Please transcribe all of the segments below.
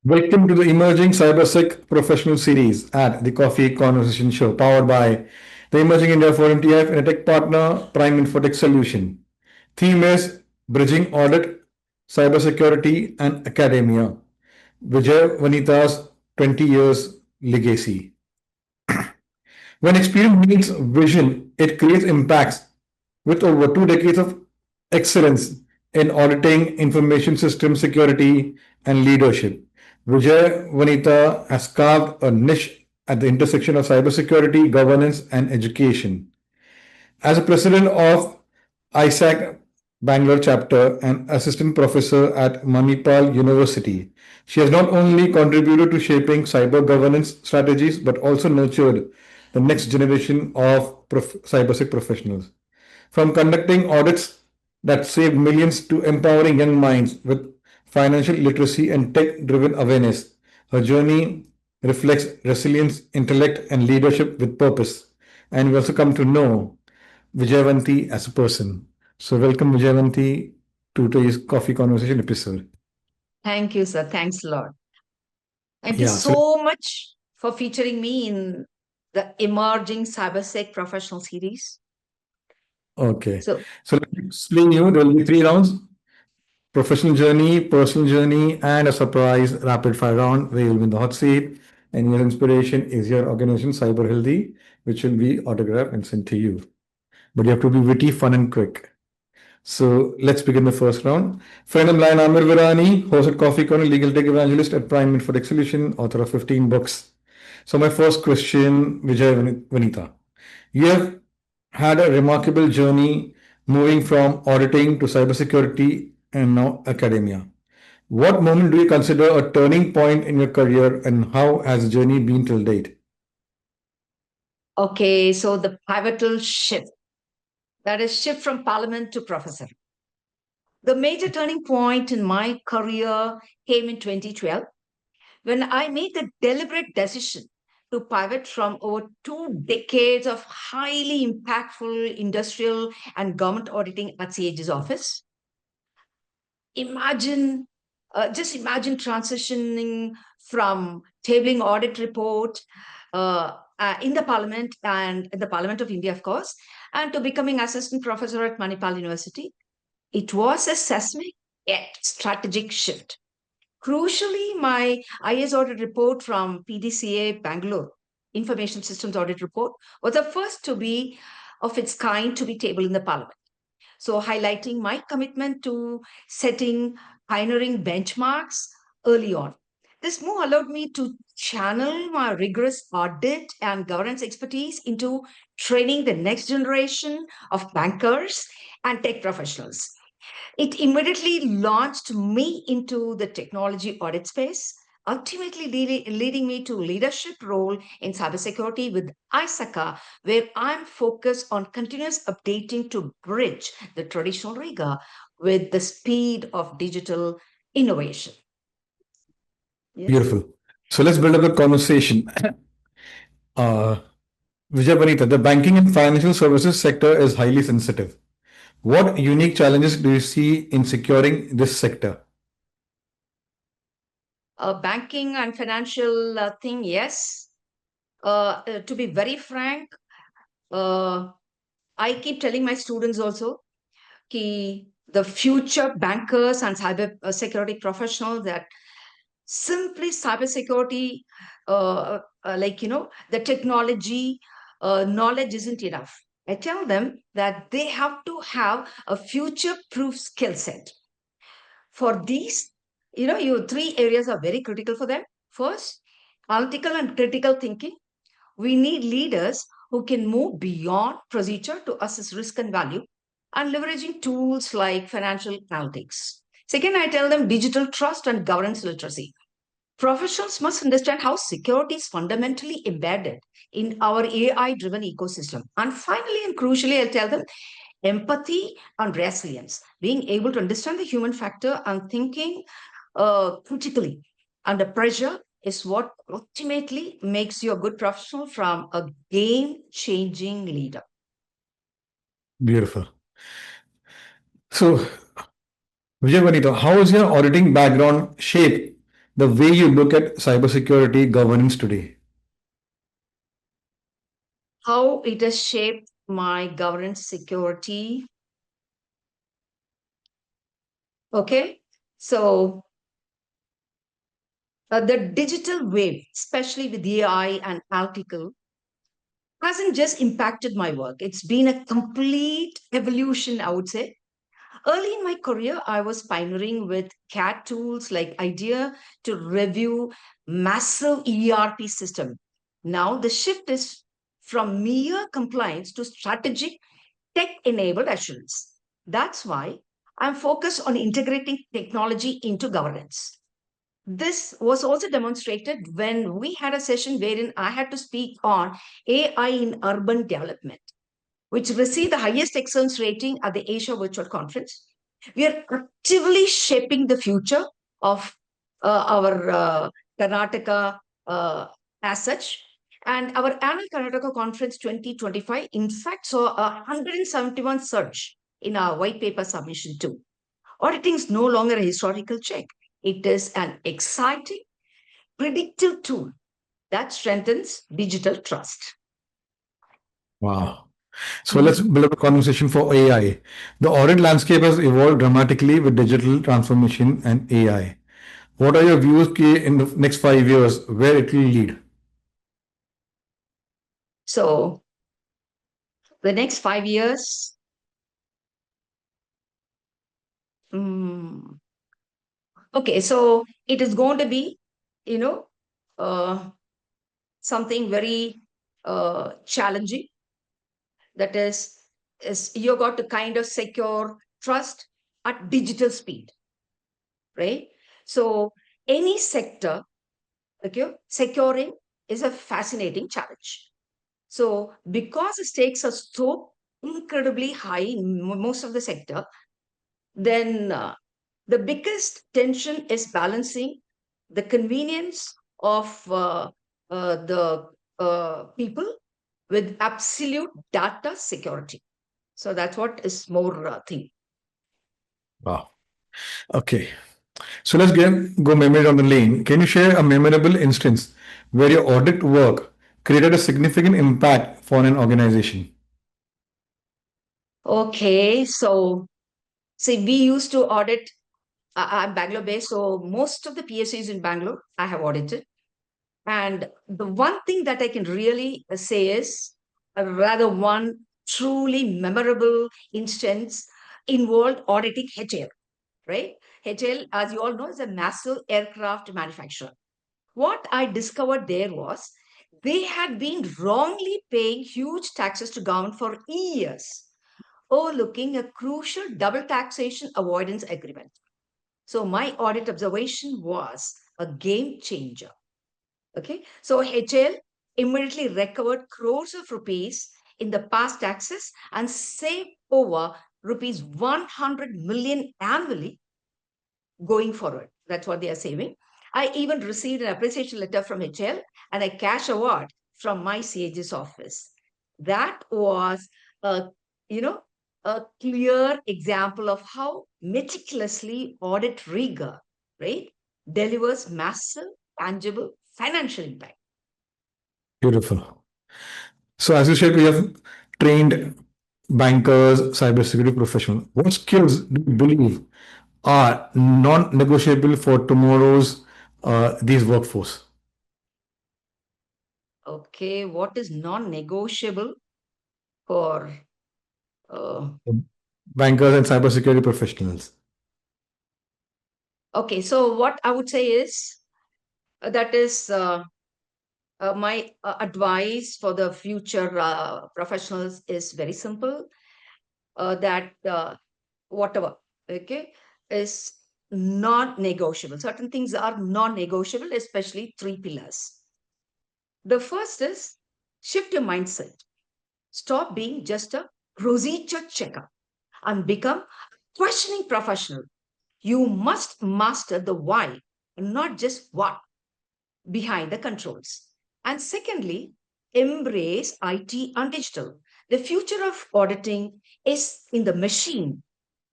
Welcome to the Emerging CyberSec Professional Series at the Coffee Conversation Show, powered by the Emerging India Forum TEIF and a tech partner, Prime Infotech Solution. Theme is Bridging Audit, Cybersecurity, and Academia. Vijayavanitha's 20 years legacy. When experience meets vision, it creates impacts with over 2 decades of excellence in auditing, information system security, and leadership. Vijay Vanitha has carved a niche at the intersection of cybersecurity, governance, and education. As a president of ISAC Bangalore Chapter and assistant professor at Manipal University, she has not only contributed to shaping cyber governance strategies but also nurtured the next generation of cybersec professionals. From conducting audits that save millions to empowering young minds with financial literacy and tech driven awareness, her journey reflects resilience, intellect, and leadership with purpose. And we also come to know Vijayavanti as a person. So, welcome Vijayavanti to today's Coffee Conversation episode. Thank you, sir. Thanks a lot. Thank you Yeah, so so much for featuring me in the Emerging CyberSec Professional Series. okay. So, So let me explain you. There will be 3 rounds: professional journey, personal journey, and a surprise rapid fire round where you'll be in the hot seat. And your inspiration is your organization, Cyber Healthy, which will be autographed and sent to you. But you have to be witty, fun, and quick. So let's begin the first round. Friend of mine, Amir Virani, host at Coffee Corner, legal tech evangelist at Prime Infotech Solution, author of 15 books. So my first question, Vijay Vanitha. You have had a remarkable journey moving from auditing to cybersecurity and now academia. What moment do you consider a turning point in your career and how has the journey been till date? okay, so the pivotal shift, that is shift from parliament to professor. The major turning point in my career came in 2012 when I made the deliberate decision to pivot from over 2 decades of highly impactful industrial and government auditing at CAG's office. Imagine, just imagine transitioning from tabling audit report in the parliament and in the Parliament of India, of course, and to becoming assistant professor at Manipal University. It was a seismic yet strategic shift. Crucially, my IS audit report from PDCA Bangalore, Information Systems Audit Report, was the first to be of its kind to be tabled in the Parliament. So, highlighting my commitment to setting pioneering benchmarks early on. This move allowed me to channel my rigorous audit and governance expertise into training the next generation of bankers and tech professionals. It immediately launched me into the technology audit space, ultimately leading me to leadership role in cybersecurity with ISACA, where I'm focused on continuous updating to bridge the traditional rigor with the speed of digital innovation. Yes. Beautiful. So let's build up the conversation. Uh, Vijay Vanitha, the banking and financial services sector is highly sensitive. What unique challenges do you see in securing this sector? Banking and financial thing, yes. To be very frank, uh, I keep telling my students also the future bankers and cyber security professionals that simply cybersecurity, the technology knowledge isn't enough. I tell them that they have to have a future proof skill set. For these, your 3 areas are very critical for them. First, analytical and critical thinking. We need leaders who can move beyond procedure to assess risk and value and leveraging tools like financial analytics. Second, I tell them digital trust and governance literacy. Professionals must understand how security is fundamentally embedded in our AI driven ecosystem. And finally, and crucially, I'll tell them empathy and resilience, being able to understand the human factor and thinking critically under pressure is what ultimately makes you a good professional from a game changing leader. Beautiful. So, Vijay Vanitha, how is your auditing background shaped the way you look at cybersecurity governance today? How it has shaped my governance security. Okay. So the digital wave, especially with AI and article, hasn't just impacted my work. It's been a complete evolution, I would say. Early in my career, I was pioneering with CAD tools like IDEA to review massive ERP system. Now the shift is from mere compliance to strategic tech-enabled assurance. That's why I'm focused on integrating technology into governance. This was also demonstrated when we had a session wherein I had to speak on AI in urban development, which received the highest excellence rating at the Asia Virtual Conference. We are actively shaping the future of our Karnataka as such. And our annual Karnataka Conference 2025, in fact, saw a 171 surge in our white paper submission too. Auditing is no longer a historical check. It is an exciting, predictive tool that strengthens digital trust. Wow. So let's build up a conversation for AI. The audit landscape has evolved dramatically with digital transformation and AI. What are your views in the next 5 years, where it will lead? So, the next 5 years, mm, okay, so it is going to be, you know, uh, something very challenging. That is you got to kind of secure trust at digital speed, right? So, any sector, okay, securing is a fascinating challenge. So, because the stakes are so incredibly high in most of the sector, then the biggest tension is balancing the convenience of the people with absolute data security. So that's what is more thing. Wow. Okay. So let's go memory on the lane. Can you share a memorable instance where your audit work created a significant impact for an organization? Okay, so see, we used to audit. I'm Bangalore based, so most of the PSUs in Bangalore I have audited. And the one thing that I can really say is rather one truly memorable instance involved auditing HAL, right? HAL, as you all know, is a massive aircraft manufacturer. What I discovered there was they had been wrongly paying huge taxes to government for years, overlooking a crucial double taxation avoidance agreement. So my audit observation was a game changer. Okay, so HL immediately recovered crores of rupees in the past taxes and saved over rupees 100 million annually going forward. That's what they are saving. I even received an appreciation letter from HL and a cash award from my CAG's office. That was a, you know, a clear example of how meticulously audit rigor, right, delivers massive, tangible financial impact. Beautiful. So as you said, we have trained bankers, cybersecurity professionals. What skills do you believe are non-negotiable for tomorrow's these workforce? Okay, what is non-negotiable for uh, Bankers and cybersecurity professionals. okay, so what I would say is that is my advice for the future professionals is very simple, that whatever, okay, is non-negotiable. Certain things are non-negotiable, especially three pillars. The first is shift your mindset. Stop being just a procedure checker and become a questioning professional. You must master the why and not just what behind the controls. And secondly, embrace IT and digital. The future of auditing is in the machine,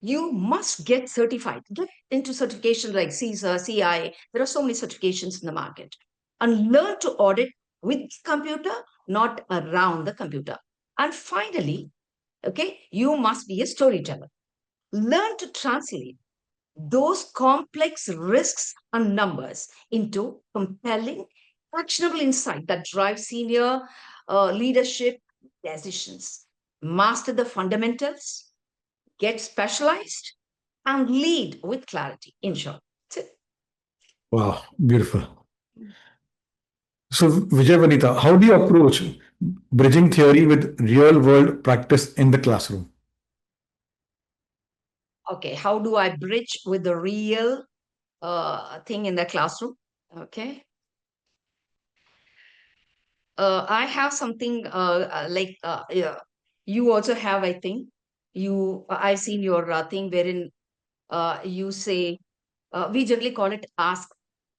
you must get certified, get into certification like CISA, CI. There are so many certifications in the market, and learn to audit with the computer, not around the computer. And finally, okay, you must be a storyteller. Learn to translate those complex risks and numbers into compelling, actionable insight that drives senior leadership decisions. Master the fundamentals, get specialized, and lead with clarity. In short, that's it. Wow, beautiful. So, Vijayavanitha, how do you approach bridging theory with real world practice in the classroom? Okay, how do I bridge with the real thing in the classroom? Okay. I have something yeah, you also have, I think. I've seen your thing wherein you say, we generally call it ask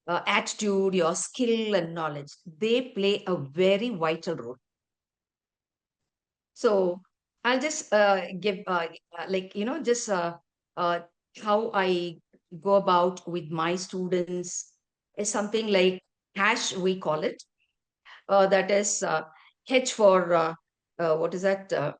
attitude, your skill and knowledge. They play a very vital role. So I'll just give just uh, how I go about with my students is something like hash, we call it. That is H for what is that?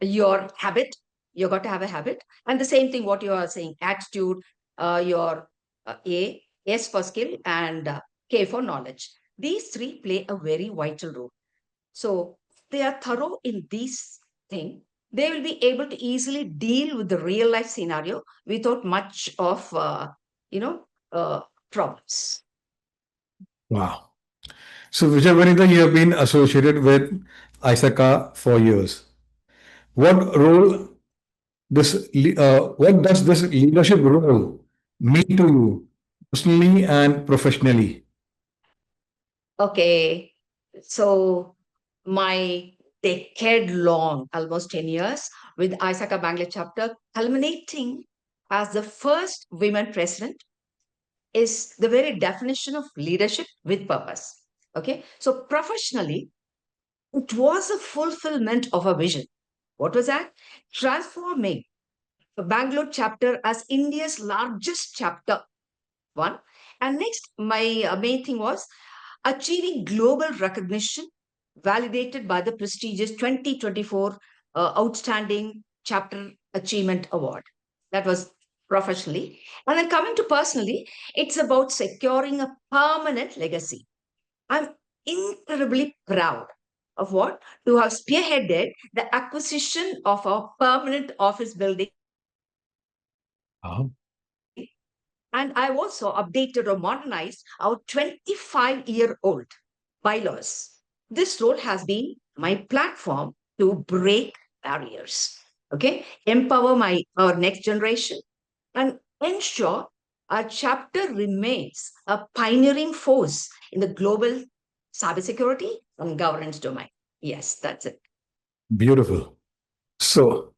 Your habit. You got to have a habit, and the same thing what you are saying, attitude, your A, S for skill, and K for knowledge. These three play a very vital role. So they are thorough in these things. They will be able to easily deal with the real life scenario without much of you know problems. Wow. So, Vijayavanitha, you have been associated with ISACA for years. What role what does this leadership role mean to you personally and professionally? Okay, so my decade long, almost 10 years, with ISACA Bangalore Chapter, culminating as the first women president, is the very definition of leadership with purpose. Okay, so professionally, it was a fulfillment of a vision. What was that? Transforming the Bangalore chapter as India's largest chapter. One. And next, my main thing was achieving global recognition validated by the prestigious 2024 Outstanding Chapter Achievement Award. That was professionally. And then coming to personally, it's about securing a permanent legacy. I'm incredibly proud of what? To have spearheaded the acquisition of a permanent office building. Uh-huh. And I've also updated or modernized our 25-year-old bylaws. This role has been my platform to break barriers, okay, empower our next generation, and ensure our chapter remains a pioneering force in the global cybersecurity and governance domain. Yes, that's it. Beautiful. So,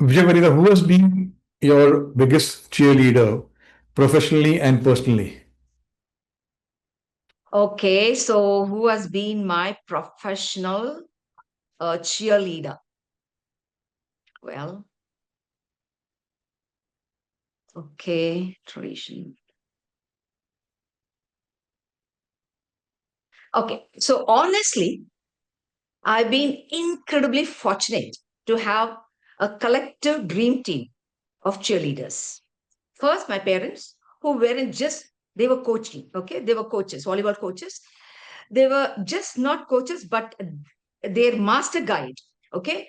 Vijayavanitha, who has been your biggest cheerleader professionally and personally? Okay, so who has been my professional cheerleader? Well, okay, tradition. Okay, so honestly, I've been incredibly fortunate to have a collective dream team of cheerleaders. First, my parents, who weren't just, they were coaching, okay? They were coaches, volleyball coaches. They were just not coaches, but their master guide, okay?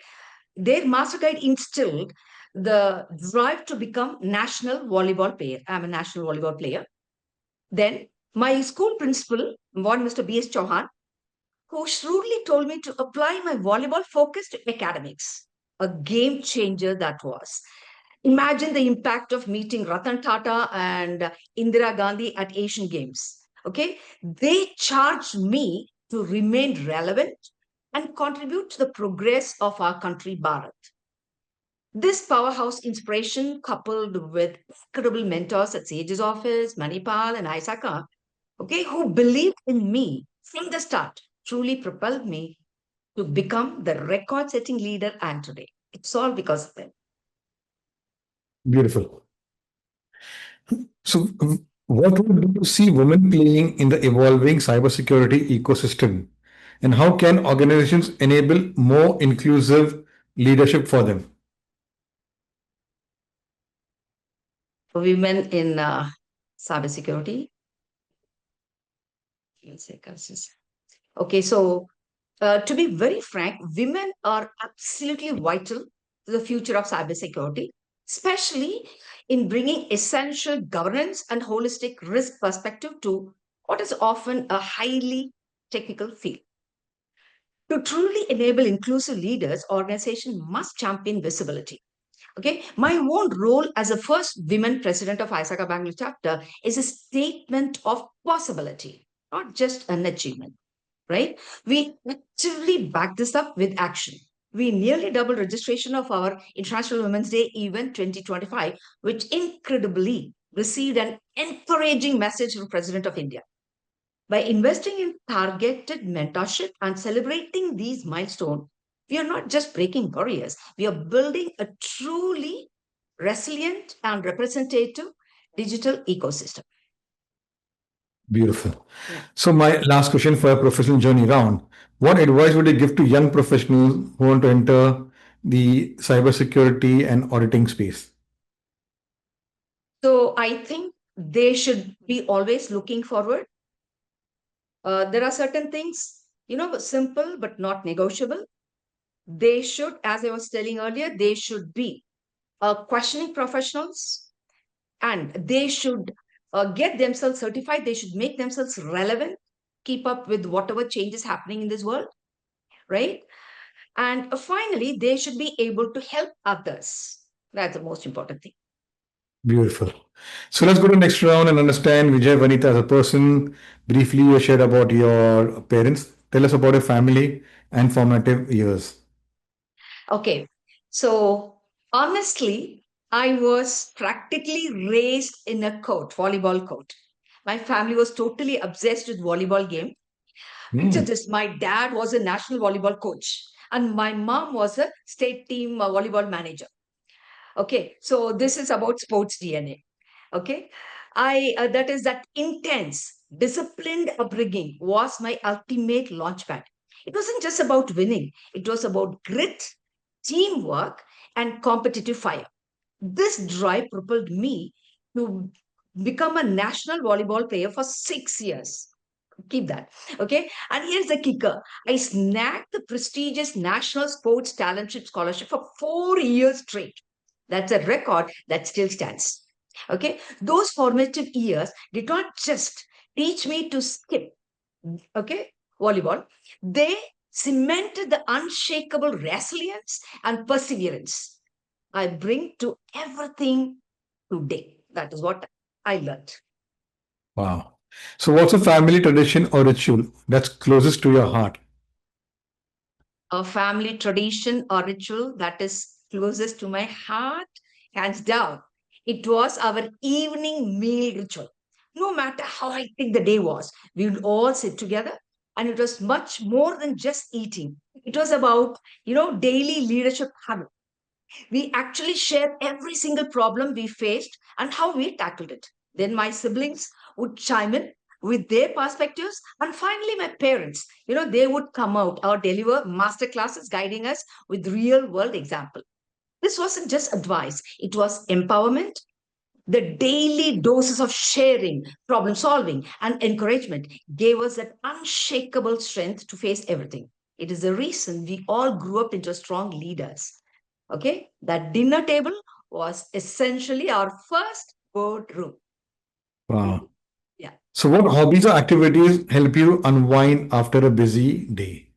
Their master guide instilled the drive to become national volleyball player. I'm a national volleyball player. Then my school principal, one Mr. B.S. Chauhan, who shrewdly told me to apply my volleyball focus to academics. A game changer that was. Imagine the impact of meeting Ratan Tata and Indira Gandhi at Asian Games. Okay, they charged me to remain relevant and contribute to the progress of our country, Bharat. This powerhouse inspiration, coupled with incredible mentors at Sage's office, Manipal, and Isaka, okay, who believed in me from the start, truly propelled me to become the record setting leader I am today. It's all because of them. Beautiful. So, what would you see women playing in the evolving cybersecurity ecosystem? And how can organizations enable more inclusive leadership for them? Women in cybersecurity. Okay, so to be very frank, women are absolutely vital to the future of cybersecurity, especially in bringing essential governance and holistic risk perspective to what is often a highly technical field. To truly enable inclusive leaders, organization must champion visibility. Okay, my own role as a first women president of ISACA Bangalore Chapter is a statement of possibility, not just an achievement, right? We actively back this up with action. We nearly doubled registration of our International Women's Day event 2025, which incredibly received an encouraging message from President of India. By investing in targeted mentorship and celebrating these milestones, we are not just breaking barriers, we are building a truly resilient and representative digital ecosystem. Beautiful. Yeah. So, my last question for a professional journey round: what advice would you give to young professionals who want to enter the cybersecurity and auditing space? So I think they should be always looking forward. There are certain things, simple but not negotiable. They should, as I was telling earlier, they should be questioning professionals, and they should get themselves certified. They should make themselves relevant, keep up with whatever changes happening in this world, right? And finally, they should be able to help others. That's the most important thing. Beautiful. So let's go to the next round and understand Vijayavanitha as a person. Briefly, you shared about your parents. Tell us about your family and formative years. Okay, so honestly, I was practically raised in a court, volleyball court. My family was totally obsessed with volleyball game. Picture Hmm, this, my dad was a national volleyball coach and my mom was a state team volleyball manager. Okay, so this is about sports DNA. Okay, I that is that intense, disciplined upbringing was my ultimate launchpad. It wasn't just about winning; it was about grit, teamwork, and competitive fire. This drive propelled me to become a national volleyball player for 6 years. Keep that. Okay. And here's the kicker, I snagged the prestigious National Sports Talentship Scholarship for 4 years straight. That's a record that still stands. Okay. Those formative years did not just teach me to skip, okay, volleyball, they cemented the unshakable resilience and perseverance I bring to everything today. That is what I learned. wow. So, what's a family tradition or ritual that's closest to your heart? A family tradition or ritual that is closest to my heart, hands down. It was our evening meal ritual. No matter how hectic the day was, we would all sit together, and it was much more than just eating. It was about, daily leadership habit. We actually shared every single problem we faced and how we tackled it. Then my siblings would chime in with their perspectives. And finally, my parents, they would come out or deliver master classes guiding us with real world example. This wasn't just advice, it was empowerment. The daily doses of sharing, problem solving, and encouragement gave us that unshakable strength to face everything. It is the reason we all grew up into strong leaders. Okay, that dinner table was essentially our first boardroom. Wow. Yeah. So, what hobbies or activities help you unwind after a busy day?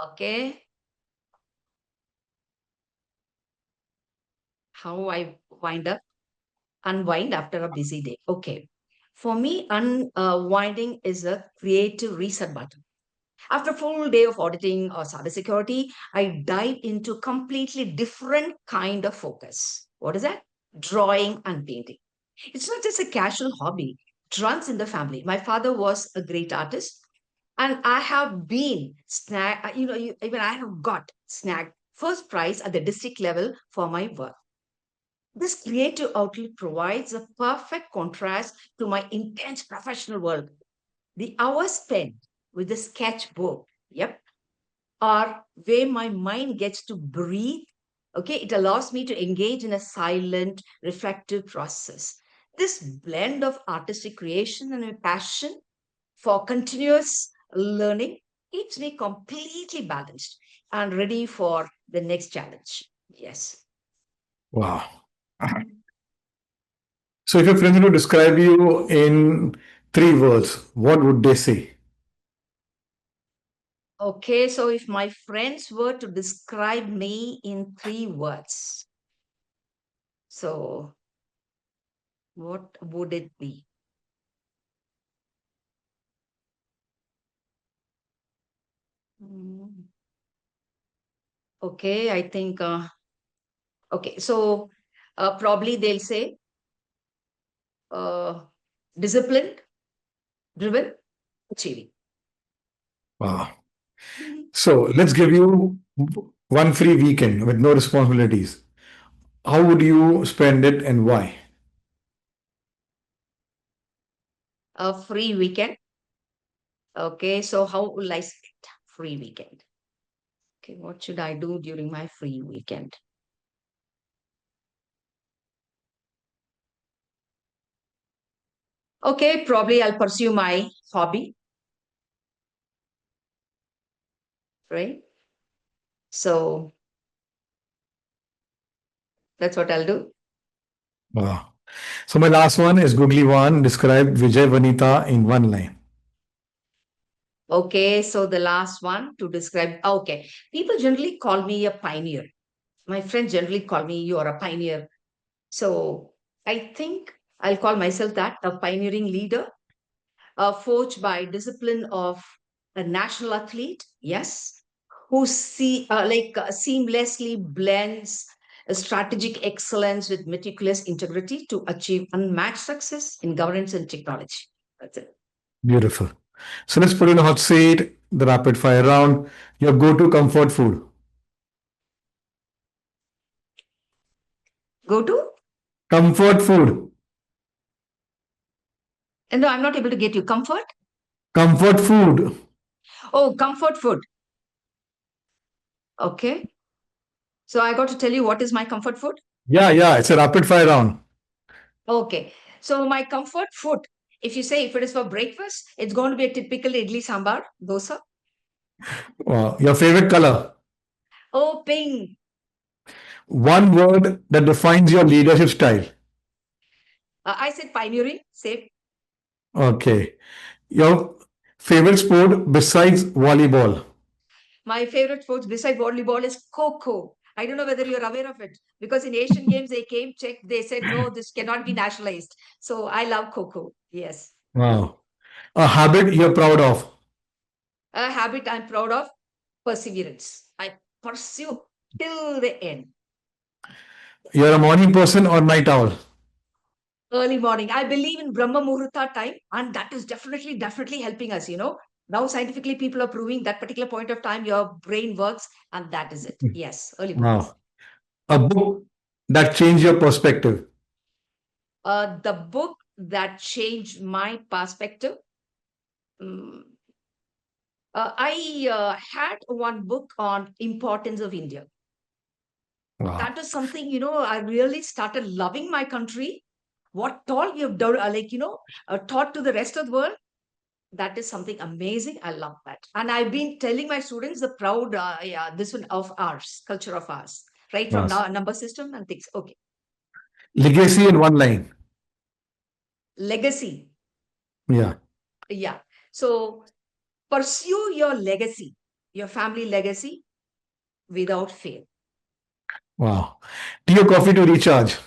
Okay. How I unwind after a busy day. Okay. For me, unwinding is a creative reset button. After a full day of auditing or cybersecurity, I dive into completely different kind of focus. What is that? Drawing and painting. It's not just a casual hobby. It runs in the family. My father was a great artist. And I have been snagged, even I have got snagged first prize at the district level for my work. This creative outlet provides a perfect contrast to my intense professional work. The hours spent with the sketchbook, yep, are where my mind gets to breathe. Okay, it allows me to engage in a silent, reflective process. This blend of artistic creation and a passion for continuous learning keeps me completely balanced and ready for the next challenge. Yes. Wow. So if your friends were to describe you in three words, what would they say? Okay, so if my friends were to describe me in three words, so what would it be? Mm, Okay, I think, okay, so probably they'll say uh, disciplined, driven, achieving. Wow. Mhm. So let's give you one free weekend with no responsibilities. How would you spend it and why? A free weekend. Okay, so how will I spend free weekend? Okay, what should I do during my free weekend? Okay, probably I'll pursue my hobby, right? So that's what I'll do. Wow. So my last one is Googly one. Describe Vijayavanitha in one line. Okay, so the last one to describe. Okay, people generally call me a pioneer. My friends generally call me, you are a pioneer. So I think I'll call myself that, a pioneering leader, forged by discipline of a national athlete, yes, who seamlessly blends a strategic excellence with meticulous integrity to achieve unmatched success in governance and technology. That's it. Beautiful. So let's put in a hot seat, the rapid fire round. Your go-to comfort food. Go to? Comfort food. And no, I'm not able to get you comfort. Comfort food. Oh, comfort food. Okay. So I got to tell you what is my comfort food. Yeah, yeah. It's a rapid fire round. Okay. So my comfort food, if you say if it is for breakfast, it's going to be a typical idli sambar, dosa. Wow. Your favorite color. Oh, ping. One word that defines your leadership style. I said pioneering, same. Okay. Your favorite sport besides volleyball. My favorite sports beside volleyball is Coco. I don't know whether you're aware of it because in Asian Games they came, checked, they said, no, this cannot be nationalized. So I love Coco. Yes. Wow. A habit you're proud of. A habit I'm proud of, perseverance. I pursue till the end. You're a morning person or night owl. Early morning. I believe in Brahma Muhurta time, and that is definitely helping us. Now scientifically people are proving that particular point of time your brain works, and that is it. Yes, early mornings. Wow. A book that changed your perspective. The book that changed my perspective. mm, I had one book on importance of India. Wow. That is something, I really started loving my country. What all you have done, taught to the rest of the world. That is something amazing. I love that. And I've been telling my students the proud, yeah, this one of ours, culture of ours, right from Yes. now, number system and things. Okay. Legacy in one line. Legacy. Yeah. Yeah. So pursue your legacy, your family legacy without fail. Wow. Tea or coffee to recharge.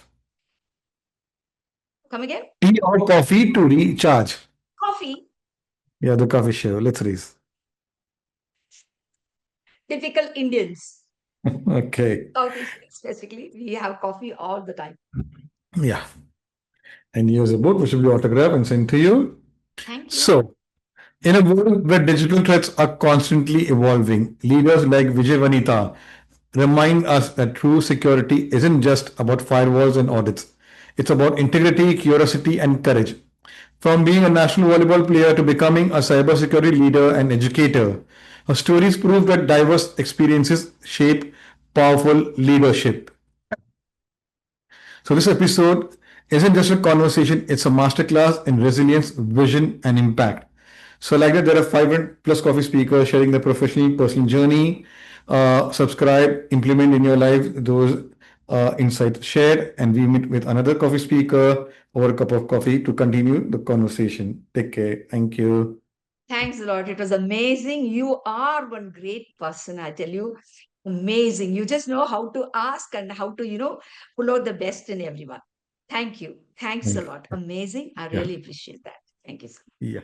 Come again? Tea or coffee to recharge. Coffee. Yeah, the coffee show. Let's raise. Typical Indians. Okay. South Asians specifically, we have coffee all the time. Yeah. And here's a book which will be autographed and sent to you. Thank you. So, In a world where digital threats are constantly evolving, leaders like Vijayavanitha remind us that true security isn't just about firewalls and audits. It's about integrity, curiosity, and courage. From being a national volleyball player to becoming a cybersecurity leader and educator, her stories prove that diverse experiences shape powerful leadership. So, this episode isn't just a conversation, it's a masterclass in resilience, vision, and impact. So, like that, there are 500 plus coffee speakers sharing their professional, personal journey. Subscribe, implement in your life those insights shared, and we meet with another coffee speaker over a cup of coffee to continue the conversation. Take care. Thank you. Thanks a lot. It was amazing. You are one great person, I tell you. Amazing. You just know how to ask and how to, pull out the best in everyone. Thank you. Thanks a Thank lot. you. Amazing. I Yeah. really appreciate that. Thank you, sir. Yeah.